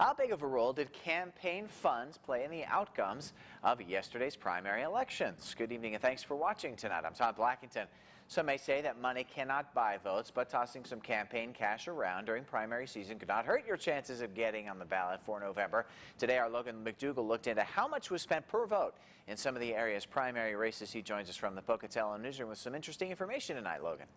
How big of a role did campaign funds play in the outcomes of yesterday's primary elections? Good evening and thanks for watching tonight. I'm Todd Blackington. Some may say that money cannot buy votes, but tossing some campaign cash around during primary season could not hurt your chances of getting on the ballot for November. Today, our Logan McDougall looked into how much was spent per vote in some of the area's primary races. He joins us from the Pocatello newsroom with some interesting information tonight, Logan.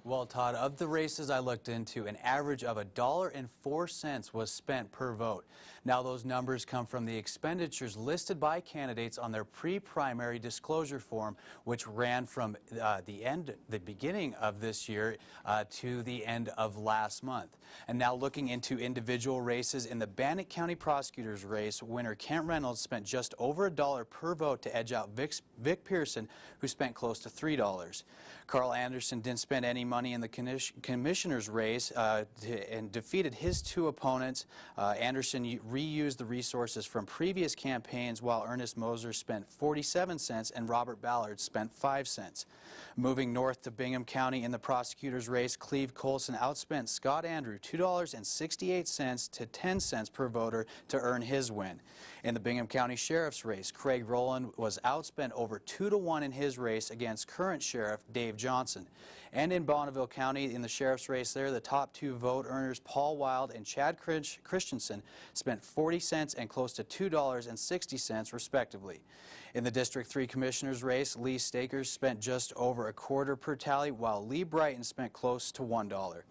Well, Todd, of the races I looked into, an average of $1.04 was spent per vote. Now, those numbers come from the expenditures listed by candidates on their pre-primary disclosure form, which ran from the beginning of this year to the end of last month. And now looking into individual races, in the Bannock County Prosecutor's race, winner Kent Reynolds spent just over $1 per vote to edge out Vic Pearson, who spent close to $3. Carl Anderson didn't spend any money in the commissioner's race and defeated his two opponents. Anderson reused the resources from previous campaigns, while Ernest Moser spent 47 cents and Robert Ballard spent 5 cents. Moving north to Bingham County in the prosecutor's race, Cleve Colson outspent Scott Andrew $2.68 to 10 cents per voter to earn his win. In the Bingham County Sheriff's race, Craig Rowland was outspent over 2-to-1 in his race against current Sheriff Dave Johnson. And in Bonneville County, in the sheriff's race there, the top two vote earners, Paul Wild and Chad Christensen, spent 40 cents and close to $2.60 respectively. In the District 3 Commissioner's race, Lee Stakers spent just over a quarter per tally, while Lee Brighton spent close to $1.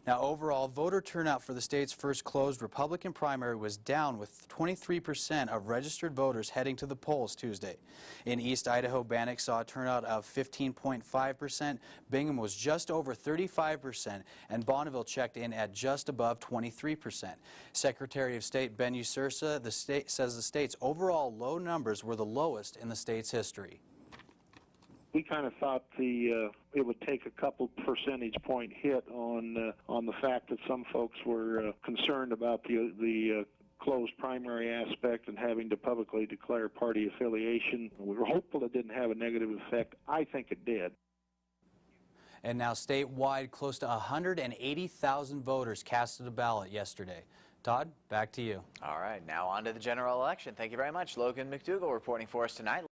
Now, overall, voter turnout for the state's first closed Republican primary was down, with 23% of registered voters heading to the polls Tuesday. In East Idaho, Bannock saw a turnout of 15.5%, Bingham was just over 35%, and Bonneville checked in at just above 23%. Secretary of State Ben Usursa says the state's overall low numbers were the lowest in the state's history. We kind of thought it would take a couple percentage point hit on the fact that some folks were concerned about the closed primary aspect and having to publicly declare party affiliation. We were hopeful it didn't have a negative effect. I think it did. And now statewide, close to 180,000 voters casted a ballot yesterday. Todd, back to you. All right, now on to the general election. Thank you very much, Logan McDougall, reporting for us tonight.